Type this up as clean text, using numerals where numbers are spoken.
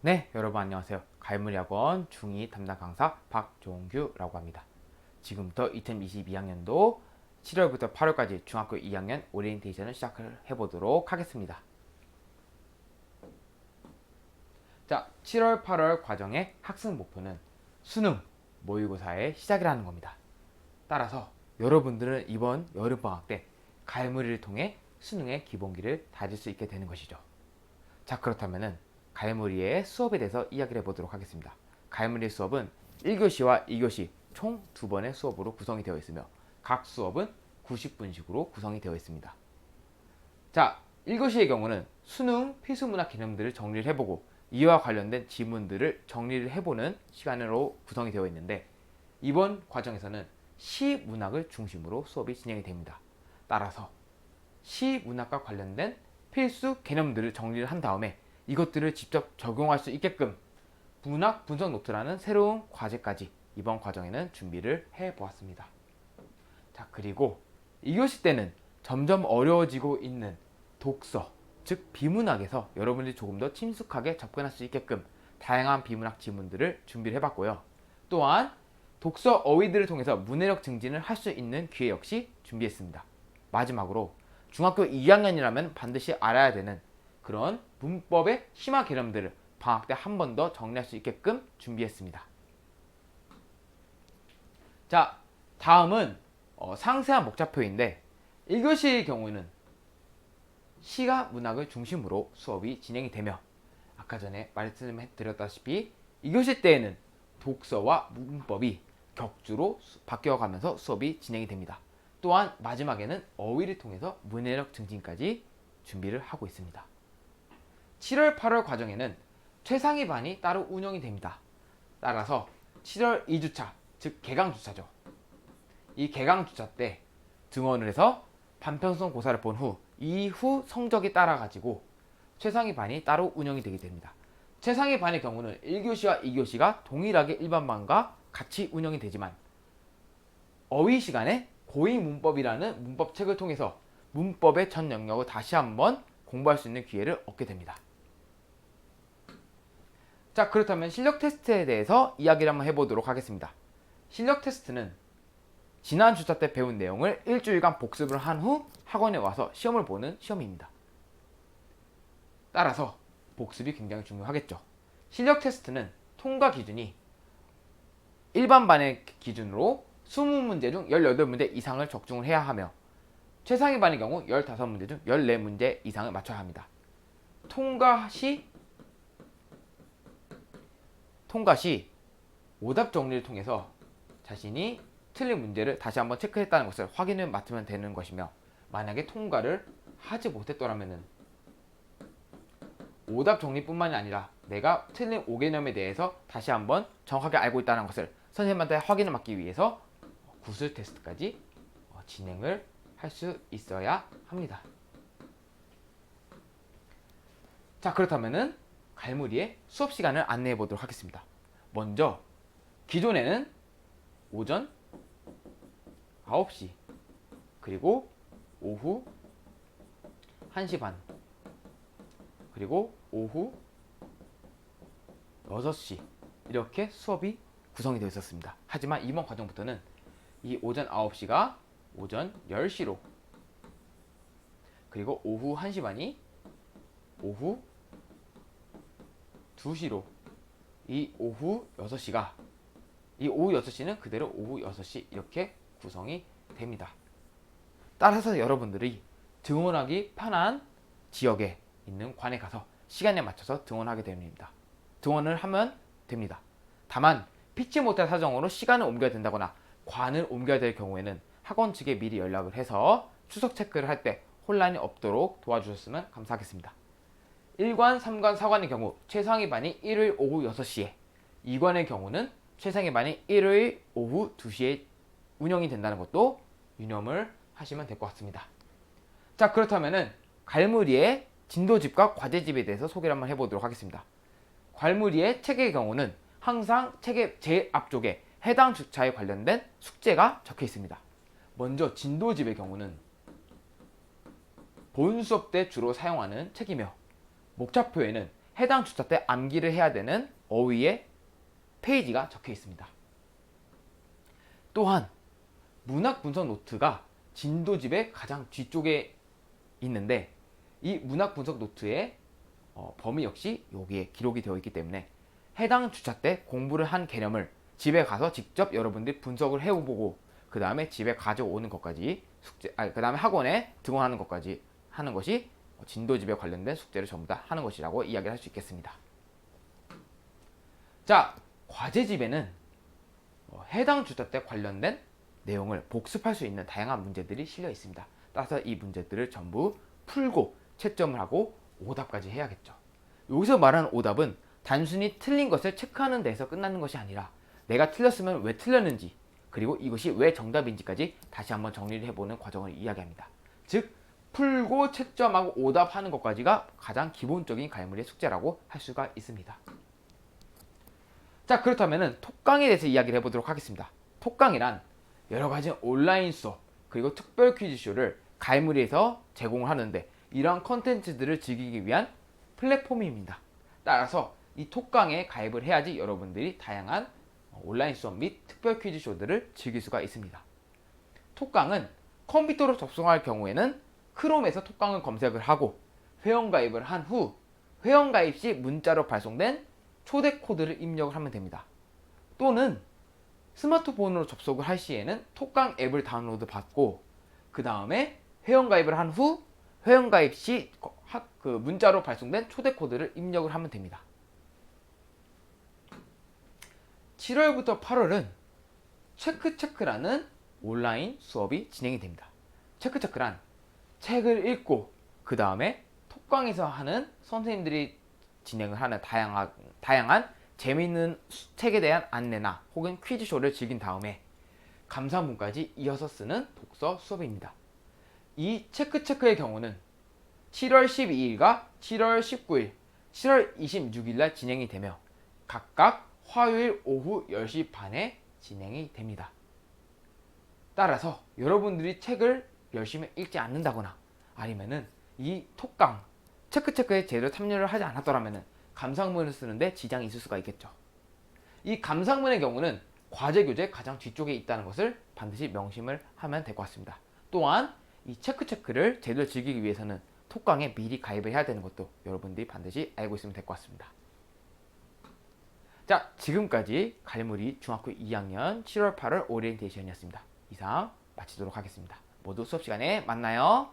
네, 여러분 안녕하세요. 갈무리학원 중2 담당 강사 박종규라고 합니다. 지금부터 2022학년도 7월부터 8월까지 중학교 2학년 오리엔테이션을 시작을 해보도록 하겠습니다. 자, 7월, 8월 과정의 학습 목표는 수능, 모의고사의 시작이라는 겁니다. 따라서 여러분들은 이번 여름방학 때 갈무리를 통해 수능의 기본기를 다질 수 있게 되는 것이죠. 자, 그렇다면은 갈무리의 수업에 대해서 이야기를 해보도록 하겠습니다. 갈무리 수업은 1교시와 2교시 총 2번의 수업으로 구성이 되어 있으며 각 수업은 90분씩으로 구성이 되어 있습니다. 자, 1교시의 경우는 수능 필수문학 개념들을 정리를 해보고 이와 관련된 지문들을 정리를 해보는 시간으로 구성이 되어 있는데 이번 과정에서는 시문학을 중심으로 수업이 진행이 됩니다. 따라서 시문학과 관련된 필수 개념들을 정리를 한 다음에 이것들을 직접 적용할 수 있게끔 문학 분석 노트라는 새로운 과제까지 이번 과정에는 준비를 해보았습니다. 자, 그리고 2교시 때는 점점 어려워지고 있는 독서, 즉 비문학에서 여러분들이 조금 더 친숙하게 접근할 수 있게끔 다양한 비문학 지문들을 준비를 해봤고요. 또한 독서 어휘들을 통해서 문해력 증진을 할 수 있는 기회 역시 준비했습니다. 마지막으로 중학교 2학년이라면 반드시 알아야 되는 그런 문법의 심화 개념들을 방학 때 한 번 더 정리할 수 있게끔 준비했습니다. 자, 다음은 상세한 목차표인데 1교시의 경우는 시가 문학을 중심으로 수업이 진행이 되며 아까 전에 말씀드렸다시피 2교시 때에는 독서와 문법이 격주로 바뀌어가면서 수업이 진행이 됩니다. 또한 마지막에는 어휘를 통해서 문해력 증진까지 준비를 하고 있습니다. 7월, 8월 과정에는 최상위 반이 따로 운영이 됩니다. 따라서 7월 2주차, 즉 개강주차죠. 이 개강주차 때 등원을 해서 반편성 고사를 본 후 이후 성적이 따라가지고 최상위 반이 따로 운영이 되게 됩니다. 최상위 반의 경우는 1교시와 2교시가 동일하게 일반반과 같이 운영이 되지만 어휘 시간에 고위 문법이라는 문법책을 통해서 문법의 전 영역을 다시 한번 공부할 수 있는 기회를 얻게 됩니다. 자, 그렇다면 실력 테스트에 대해서 이야기를 한번 해보도록 하겠습니다. 실력 테스트는 지난 주차 때 배운 내용을 일주일간 복습을 한 후 학원에 와서 시험을 보는 시험입니다. 따라서 복습이 굉장히 중요하겠죠. 실력 테스트는 통과 기준이 일반 반의 기준으로 20문제 중 18문제 이상을 적중을 해야 하며 최상위 반의 경우 15문제 중 14문제 이상을 맞춰야 합니다. 통과 시 오답 정리를 통해서 자신이 틀린 문제를 다시 한번 체크했다는 것을 확인을 맡으면 되는 것이며 만약에 통과를 하지 못했더라면 오답 정리뿐만이 아니라 내가 틀린 5개념에 대해서 다시 한번 정확하게 알고 있다는 것을 선생님한테 확인을 받기 위해서 구술 테스트까지 진행을 할 수 있어야 합니다. 자, 그렇다면은 갈무리의 수업 시간을 안내해 보도록 하겠습니다. 먼저 기존에는 오전 9시 그리고 오후 1시 반 그리고 오후 6시 이렇게 수업이 구성이 되어 있었습니다. 하지만 이번 과정부터는 이 오전 9시가 오전 10시로 그리고 오후 1시 반이 오후 2시로 이 오후 6시는 그대로 오후 6시 이렇게 구성이 됩니다. 따라서 여러분들이 등원하기 편한 지역에 있는 관에 가서 시간에 맞춰서 등원하게 됩니다. 등원을 하면 됩니다. 다만 피치 못할 사정으로 시간을 옮겨야 된다거나 관을 옮겨야 될 경우에는 학원 측에 미리 연락을 해서 추석 체크를 할 때 혼란이 없도록 도와주셨으면 감사하겠습니다. 1관, 3관, 4관의 경우 최상위 반이 일요일 오후 6시에 2관의 경우는 최상위 반이 일요일 오후 2시에 운영이 된다는 것도 유념을 하시면 될 것 같습니다. 자, 그렇다면은 갈무리의 진도집과 과제집에 대해서 소개를 한번 해보도록 하겠습니다. 갈무리의 책의 경우는 항상 책의 제일 앞쪽에 해당 주차에 관련된 숙제가 적혀 있습니다. 먼저 진도집의 경우는 본 수업 때 주로 사용하는 책이며 목차표에는 해당 주차 때 암기를 해야 되는 어휘의 페이지가 적혀 있습니다. 또한 문학 분석 노트가 진도집의 가장 뒤쪽에 있는데 이 문학 분석 노트의 범위 역시 여기에 기록이 되어 있기 때문에 해당 주차 때 공부를 한 개념을 집에 가서 직접 여러분들이 분석을 해보고 그 다음에 집에 가져오는 것까지 그 다음에 학원에 등원하는 것까지 하는 것이 진도집에 관련된 숙제를 전부 다 하는 것이라고 이야기를 할 수 있겠습니다. 자, 과제집에는 해당 주차 때 관련된 내용을 복습할 수 있는 다양한 문제들이 실려 있습니다. 따라서 이 문제들을 전부 풀고 채점을 하고 오답까지 해야겠죠. 여기서 말하는 오답은 단순히 틀린 것을 체크하는 데서 끝나는 것이 아니라 내가 틀렸으면 왜 틀렸는지 그리고 이것이 왜 정답인지까지 다시 한번 정리를 해보는 과정을 이야기합니다. 즉 풀고 채점하고 오답하는 것까지가 가장 기본적인 가해물의 숙제라고 할 수가 있습니다. 자, 그렇다면 톡강에 대해서 이야기를 해보도록 하겠습니다. 톡강이란 여러가지 온라인 수업 그리고 특별 퀴즈쇼를 가해물에서 제공을 하는데 이러한 컨텐츠들을 즐기기 위한 플랫폼입니다. 따라서 이 톡강에 가입을 해야지 여러분들이 다양한 온라인 수업 및 특별 퀴즈쇼들을 즐길 수가 있습니다. 톡강은 컴퓨터로 접속할 경우에는 크롬에서 톡강을 검색을 하고 회원가입을 한 후 회원가입 시 문자로 발송된 초대 코드를 입력을 하면 됩니다. 또는 스마트폰으로 접속을 할 시에는 톡강 앱을 다운로드 받고 그 다음에 회원가입을 한 후 회원가입 시 문자로 발송된 초대 코드를 입력을 하면 됩니다. 7월부터 8월은 체크라는 온라인 수업이 진행이 됩니다. 체크란 책을 읽고 그 다음에 톡강에서 하는 선생님들이 진행을 하는 다양한 재미있는 책에 대한 안내나 혹은 퀴즈쇼를 즐긴 다음에 감상문까지 이어서 쓰는 독서 수업입니다. 이 체크의 경우는 7월 12일과 7월 19일, 7월 26일 날 진행이 되며 각각 화요일 오후 10시 반에 진행이 됩니다. 따라서 여러분들이 책을 열심히 읽지 않는다거나 아니면은 이 톡강, 체크에 제대로 참여를 하지 않았더라면은 감상문을 쓰는데 지장이 있을 수가 있겠죠. 이 감상문의 경우는 과제 교재 가장 뒤쪽에 있다는 것을 반드시 명심을 하면 될 것 같습니다. 또한 이 체크를 제대로 즐기기 위해서는 톡강에 미리 가입을 해야 되는 것도 여러분들이 반드시 알고 있으면 될 것 같습니다. 자, 지금까지 갈무리 중학교 2학년 7월 8월 오리엔테이션이었습니다. 이상 마치도록 하겠습니다. 모두 수업 시간에 만나요.